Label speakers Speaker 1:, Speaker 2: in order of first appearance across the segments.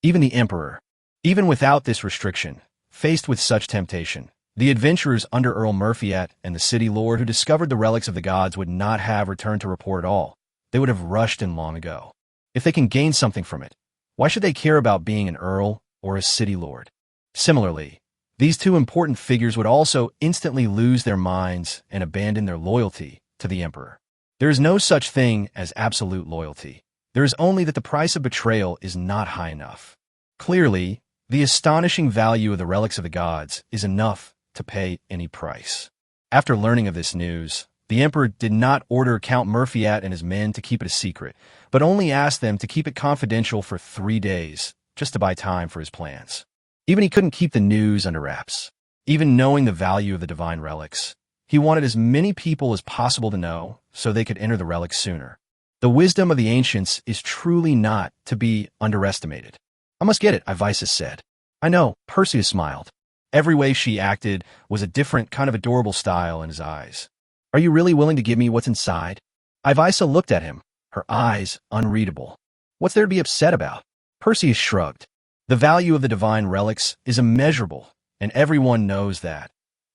Speaker 1: Even the emperor. Even without this restriction, faced with such temptation, the adventurers under Earl Murphyat and the city lord who discovered the relics of the gods would not have returned to report at all. They would have rushed in long ago. If they can gain something from it, why should they care about being an earl or a city lord? Similarly, these two important figures would also instantly lose their minds and abandon their loyalty to the emperor. There is no such thing as absolute loyalty. There is only that the price of betrayal is not high enough. Clearly, the astonishing value of the relics of the gods is enough to pay any price. After learning of this news, the emperor did not order Count Murphyat and his men to keep it a secret, but only asked them to keep it confidential for 3 days, just to buy time for his plans. Even he couldn't keep the news under wraps. Even knowing the value of the divine relics, he wanted as many people as possible to know so they could enter the relics sooner. The wisdom of the ancients is truly not to be underestimated. I must get it, Ivica said. I know, Perseus smiled. Every way she acted was a different kind of adorable style in his eyes. Are you really willing to give me what's inside? Ivica looked at him, her eyes unreadable. What's there to be upset about? Perseus shrugged. The value of the divine relics is immeasurable, and everyone knows that,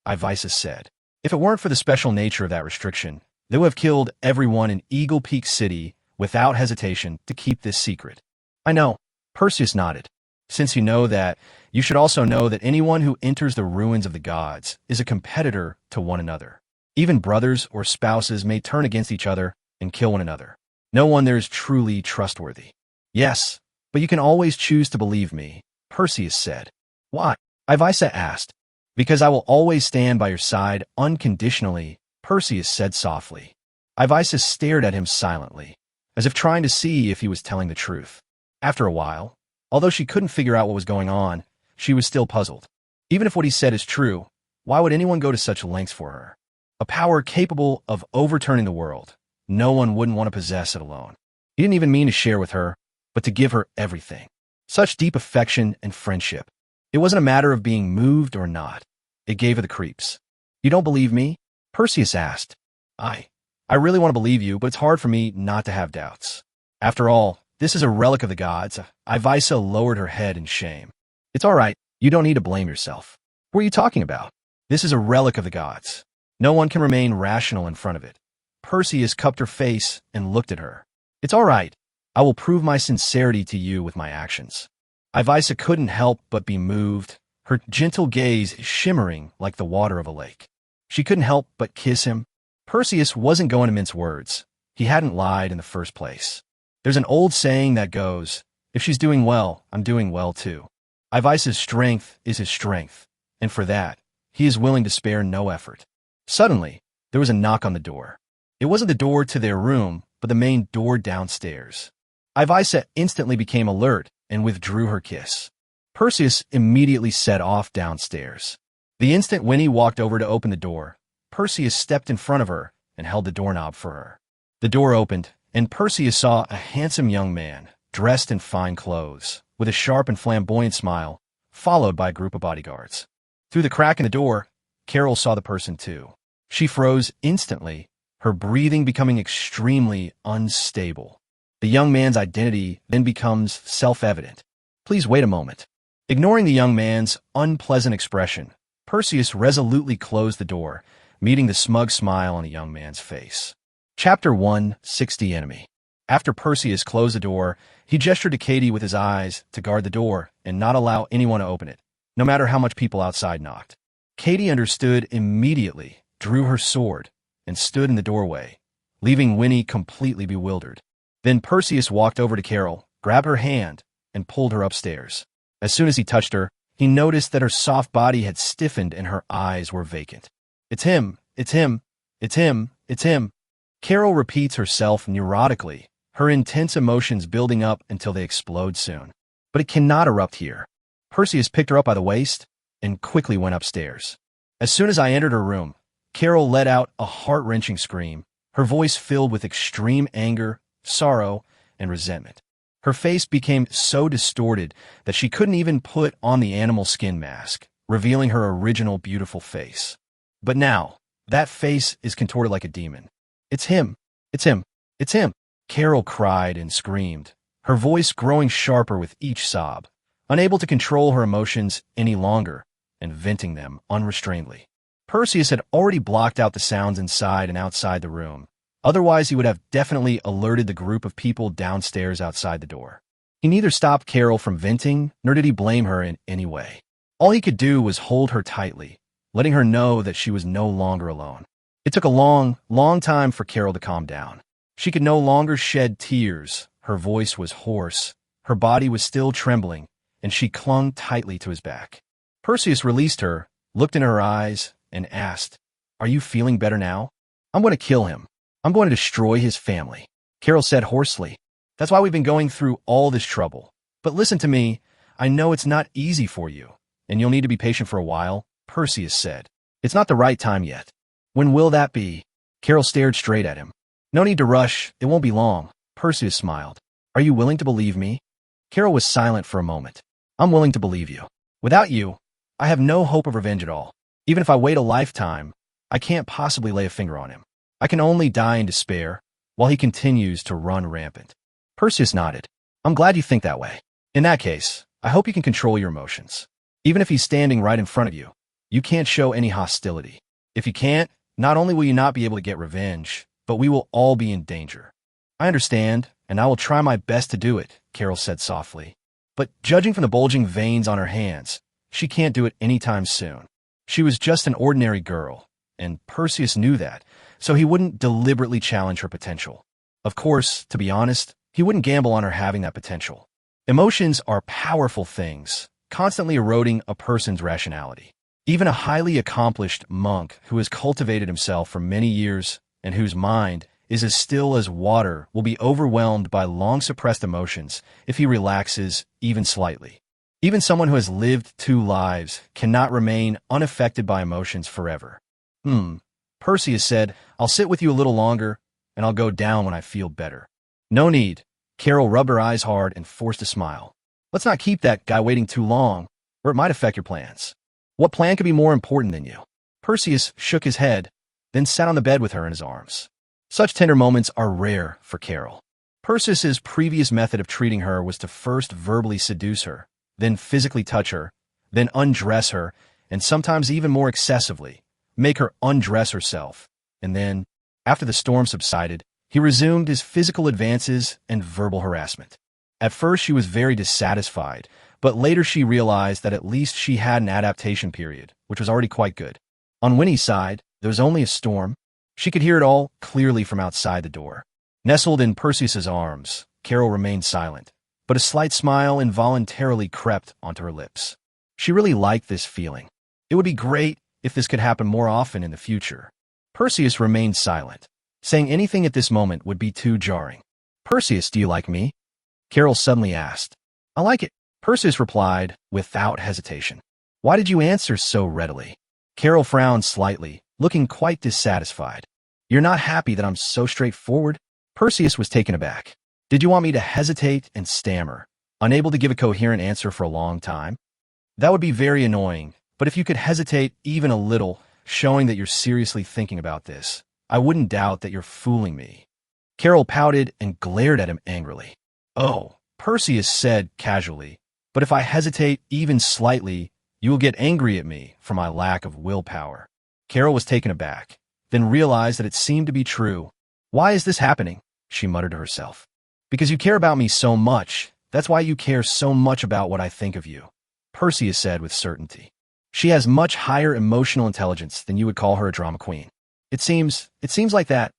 Speaker 1: Ivica said. If it weren't for the special nature of that restriction, they would have killed everyone in Eagle Peak City without hesitation to keep this secret. I know, Perseus nodded. Since you know that, you should also know that anyone who enters the ruins of the gods is a competitor to one another. Even brothers or spouses may turn against each other and kill one another. No one there is truly trustworthy. Yes, but you can always choose to believe me, Perseus said. Why? Ivica asked. Because I will always stand by your side unconditionally, Perseus said softly. Ivica stared at him silently, as if trying to see if he was telling the truth. After a while, although she couldn't figure out what was going on, she was still puzzled. Even if what he said is true, why would anyone go to such lengths for her? A power capable of overturning the world. No one wouldn't want to possess it alone. He didn't even mean to share with her, but to give her everything. Such deep affection and friendship. It wasn't a matter of being moved or not. It gave her the creeps. You don't believe me? Perseus asked. I really want to believe you, but it's hard for me not to have doubts. After all, this is a relic of the gods. Ivica lowered her head in shame. It's all right. You don't need to blame yourself. What are you talking about? This is a relic of the gods. No one can remain rational in front of it. Perseus cupped her face and looked at her. It's all right. I will prove my sincerity to you with my actions. Ivica couldn't help but be moved, her gentle gaze shimmering like the water of a lake. She couldn't help but kiss him. Perseus wasn't going to mince words. He hadn't lied in the first place. There's an old saying that goes, if she's doing well, I'm doing well too. Ivica's strength is his strength, and for that, he is willing to spare no effort. Suddenly, there was a knock on the door. It wasn't the door to their room, but the main door downstairs. Ivica instantly became alert and withdrew her kiss. Perseus immediately set off downstairs. The instant Winnie walked over to open the door, Perseus stepped in front of her and held the doorknob for her. The door opened, and Perseus saw a handsome young man, dressed in fine clothes, with a sharp and flamboyant smile, followed by a group of bodyguards. Through the crack in the door, Carol saw the person too. She froze instantly, her breathing becoming extremely unstable. The young man's identity then becomes self-evident. Please wait a moment. Ignoring the young man's unpleasant expression, Perseus resolutely closed the door, meeting the smug smile on the young man's face. Chapter 160 Enemy. After Perseus closed the door, he gestured to Katie with his eyes to guard the door and not allow anyone to open it, no matter how much people outside knocked. Katie understood immediately, drew her sword, and stood in the doorway, leaving Winnie completely bewildered. Then Perseus walked over to Carol, grabbed her hand, and pulled her upstairs. As soon as he touched her, he noticed that her soft body had stiffened and her eyes were vacant. It's him, it's him, it's him, it's him. Carol repeats herself neurotically, her intense emotions building up until they explode soon. But it cannot erupt here. Perseus picked her up by the waist and quickly went upstairs. As soon as I entered her room, Carol let out a heart-wrenching scream, her voice filled with extreme anger, sorrow, and resentment. Her face became so distorted that she couldn't even put on the animal skin mask, revealing her original beautiful face. But now, that face is contorted like a demon. It's him, it's him, it's him. Carol cried and screamed, her voice growing sharper with each sob, unable to control her emotions any longer and venting them unrestrainedly. Perseus had already blocked out the sounds inside and outside the room. Otherwise, he would have definitely alerted the group of people downstairs outside the door. He neither stopped Carol from venting, nor did he blame her in any way. All he could do was hold her tightly, letting her know that she was no longer alone. It took a long, long time for Carol to calm down. She could no longer shed tears, her voice was hoarse, her body was still trembling, and she clung tightly to his back. Perseus released her, looked in her eyes, and asked, "Are you feeling better now? I'm going to kill him. I'm going to destroy his family," Carol said hoarsely. "That's why we've been going through all this trouble. But listen to me, I know it's not easy for you, and you'll need to be patient for a while," Perseus said. "It's not the right time yet." "When will that be?" Carol stared straight at him. "No need to rush, it won't be long," Perseus smiled. "Are you willing to believe me?" Carol was silent for a moment. "I'm willing to believe you. Without you, I have no hope of revenge at all. Even if I wait a lifetime, I can't possibly lay a finger on him. I can only die in despair while he continues to run rampant." Perseus nodded. "I'm glad you think that way. In that case, I hope you can control your emotions. Even if he's standing right in front of you, you can't show any hostility. If you can't, not only will you not be able to get revenge, but we will all be in danger." "I understand, and I will try my best to do it," Carol said softly. But judging from the bulging veins on her hands, she can't do it anytime soon. She was just an ordinary girl, and Perseus knew that, so he wouldn't deliberately challenge her potential. Of course, to be honest, he wouldn't gamble on her having that potential. Emotions are powerful things, constantly eroding a person's rationality. Even a highly accomplished monk who has cultivated himself for many years and whose mind is as still as water will be overwhelmed by long-suppressed emotions if he relaxes even slightly. Even someone who has lived 2 lives cannot remain unaffected by emotions forever. Perseus said, "I'll sit with you a little longer, and I'll go down when I feel better." "No need." Carol rubbed her eyes hard and forced a smile. "Let's not keep that guy waiting too long, or it might affect your plans." "What plan could be more important than you?" Perseus shook his head, then sat on the bed with her in his arms. Such tender moments are rare for Carol. Perseus's previous method of treating her was to first verbally seduce her, then physically touch her, then undress her, and sometimes even more excessively, make her undress herself. And then, after the storm subsided, he resumed his physical advances and verbal harassment. At first she was very dissatisfied, but later she realized that at least she had an adaptation period, which was already quite good. On Winnie's side, there was only a storm. She could hear it all clearly from outside the door. Nestled in Perseus's arms, Carol remained silent, but a slight smile involuntarily crept onto her lips. She really liked this feeling. It would be great if this could happen more often in the future. Perseus remained silent. Saying anything at this moment would be too jarring. "Perseus, do you like me?" Carol suddenly asked. "I like it," Perseus replied without hesitation. "Why did you answer so readily?" Carol frowned slightly, looking quite dissatisfied. "You're not happy that I'm so straightforward?" Perseus was taken aback. "Did you want me to hesitate and stammer, unable to give a coherent answer for a long time? That would be very annoying, but if you could hesitate even a little, showing that you're seriously thinking about this, I wouldn't doubt that you're fooling me." Carol pouted and glared at him angrily. "Oh," Perseus said casually, "but if I hesitate even slightly, you will get angry at me for my lack of willpower." Carol was taken aback, then realized that it seemed to be true. "Why is this happening?" she muttered to herself. "Because you care about me so much. That's why you care so much about what I think of you," Perseus said with certainty. "She has much higher emotional intelligence than you would call her a drama queen. It seems like that,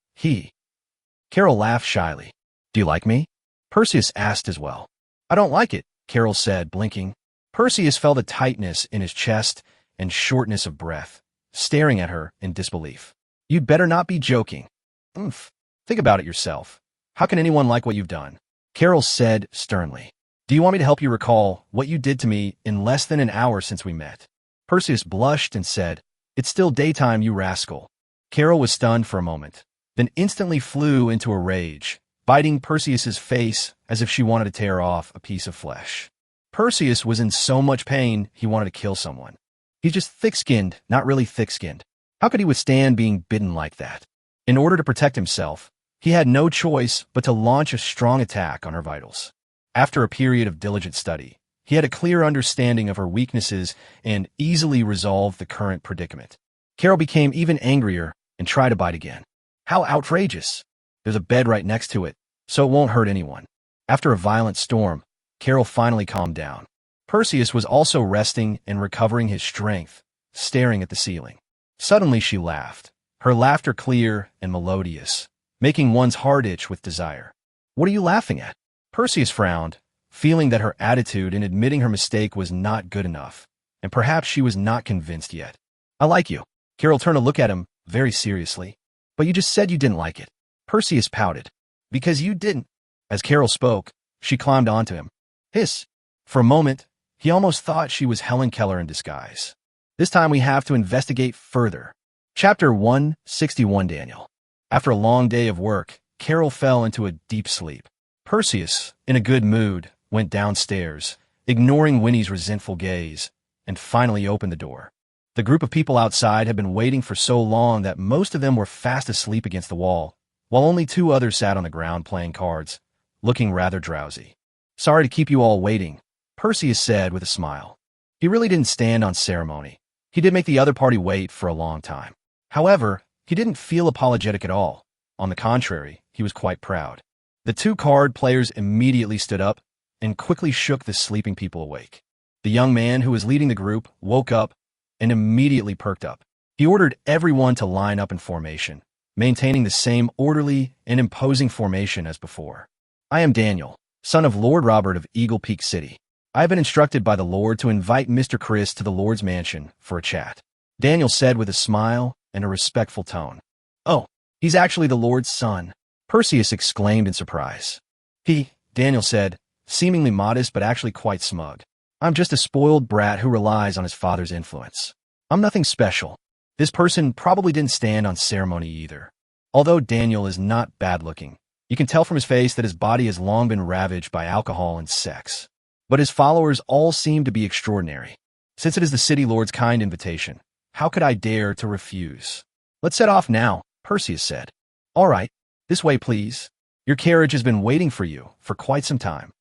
Speaker 1: Carol laughed shyly. "Do you like me?" Perseus asked as well. "I don't like it," Carol said, blinking. Perseus felt a tightness in his chest and shortness of breath, staring at her in disbelief. "You'd better not be joking." Think about it yourself. How can anyone like what you've done?" Carol said sternly. "Do you want me to help you recall what you did to me in less than an hour since we met?" Perseus blushed and said, "It's still daytime, you rascal." Carol was stunned for a moment, then instantly flew into a rage, biting Perseus's face as if she wanted to tear off a piece of flesh. Perseus was in so much pain he wanted to kill someone. He's just thick-skinned, not really thick-skinned. How could he withstand being bitten like that? In order to protect himself, he had no choice but to launch a strong attack on her vitals. After a period of diligent study, He had a clear understanding of her weaknesses and easily resolved the current predicament. Carol became even angrier and tried to bite again. How outrageous! There's a bed right next to it, so it won't hurt anyone. After a violent storm, Carol finally calmed down. Perseus was also resting and recovering his strength, staring at the ceiling. Suddenly she laughed, her laughter clear and melodious, making one's heart itch with desire. What are you laughing at? Perseus frowned, feeling that her attitude in admitting her mistake was not good enough, and perhaps she was not convinced yet. I like you. Carol turned to look at him very seriously. But you just said you didn't like it. Perseus pouted. Because you didn't. As Carol spoke, she climbed onto him. Hiss. For a moment, he almost thought she was Helen Keller in disguise. This time we have to investigate further. Chapter 161 Daniel. After a long day of work, Carol fell into a deep sleep. Perseus, in a good mood, went downstairs, ignoring Winnie's resentful gaze, and finally opened the door. The group of people outside had been waiting for so long that most of them were fast asleep against the wall, while only 2 others sat on the ground playing cards, looking rather drowsy. Sorry to keep you all waiting, Perseus said with a smile. He really didn't stand on ceremony. He did make the other party wait for a long time. However, he didn't feel apologetic at all. On the contrary, he was quite proud. The 2 card players immediately stood up and quickly shook the sleeping people awake. The young man who was leading the group woke up and immediately perked up. He ordered everyone to line up in formation, maintaining the same orderly and imposing formation as before. I am Daniel, son of Lord Robert of Eagle Peak City. I have been instructed by the Lord to invite Mr. Chris to the Lord's mansion for a chat. Daniel said with a smile and a respectful tone. Oh, he's actually the Lord's son, Perseus exclaimed in surprise. Daniel said, seemingly modest but actually quite smug. I'm just a spoiled brat who relies on his father's influence. I'm nothing special. This person probably didn't stand on ceremony either. Although Daniel is not bad-looking, you can tell from his face that his body has long been ravaged by alcohol and sex. But his followers all seem to be extraordinary. Since it is the City Lord's kind invitation, how could I dare to refuse? Let's set off now, Perseus said. All right, this way please. Your carriage has been waiting for you for quite some time.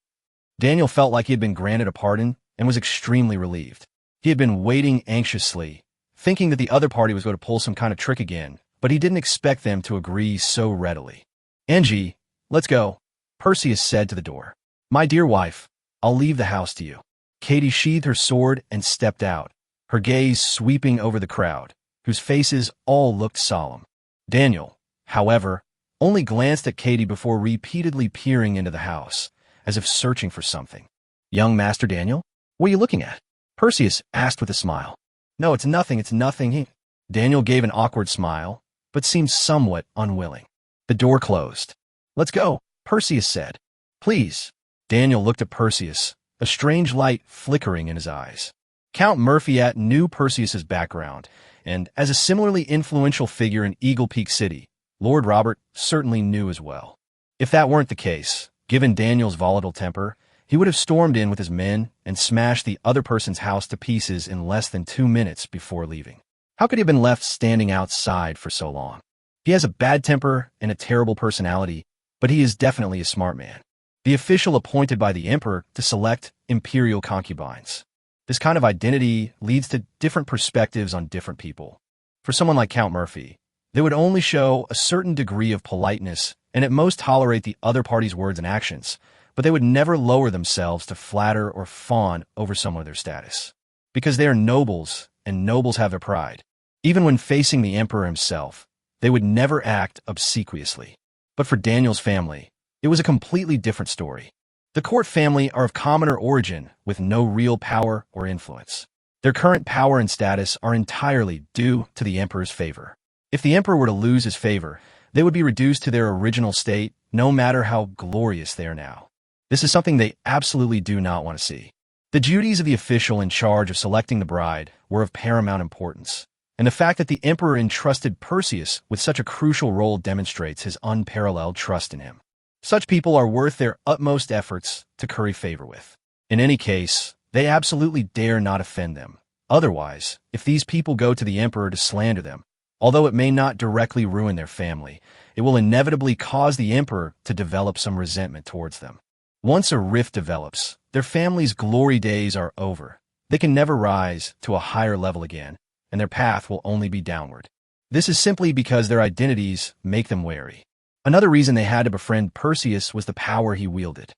Speaker 1: Daniel felt like he had been granted a pardon and was extremely relieved. He had been waiting anxiously, thinking that the other party was going to pull some kind of trick again, but he didn't expect them to agree so readily. Angie, let's go, Perseus said to the door. My dear wife, I'll leave the house to you. Katie sheathed her sword and stepped out, her gaze sweeping over the crowd, whose faces all looked solemn. Daniel, however, only glanced at Katie before repeatedly peering into the house, as if searching for something. Young Master Daniel? What are you looking at? Perseus asked with a smile. No, it's nothing. Daniel gave an awkward smile, but seemed somewhat unwilling. The door closed. Let's go, Perseus said. Please. Daniel looked at Perseus, a strange light flickering in his eyes. Count Murphyat knew Perseus's background, and as a similarly influential figure in Eagle Peak City, Lord Robert certainly knew as well. If that weren't the case, given Daniel's volatile temper, he would have stormed in with his men and smashed the other person's house to pieces in less than 2 minutes before leaving. How could he have been left standing outside for so long? He has a bad temper and a terrible personality, but he is definitely a smart man. The official appointed by the emperor to select imperial concubines. This kind of identity leads to different perspectives on different people. For someone like Count Murphy, they would only show a certain degree of politeness and at most tolerate the other party's words and actions, but they would never lower themselves to flatter or fawn over someone of their status. Because they are nobles, and nobles have their pride. Even when facing the emperor himself, they would never act obsequiously. But for Daniel's family, it was a completely different story. The court family are of commoner origin with no real power or influence. Their current power and status are entirely due to the emperor's favor. If the emperor were to lose his favor, they would be reduced to their original state, no matter how glorious they are now. This is something they absolutely do not want to see. The duties of the official in charge of selecting the bride were of paramount importance, and the fact that the emperor entrusted Perseus with such a crucial role demonstrates his unparalleled trust in him. Such people are worth their utmost efforts to curry favor with. In any case, they absolutely dare not offend them. Otherwise, if these people go to the emperor to slander them, although it may not directly ruin their family, it will inevitably cause the emperor to develop some resentment towards them. Once a rift develops, their family's glory days are over. They can never rise to a higher level again, and their path will only be downward. This is simply because their identities make them wary. Another reason they had to befriend Perseus was the power he wielded.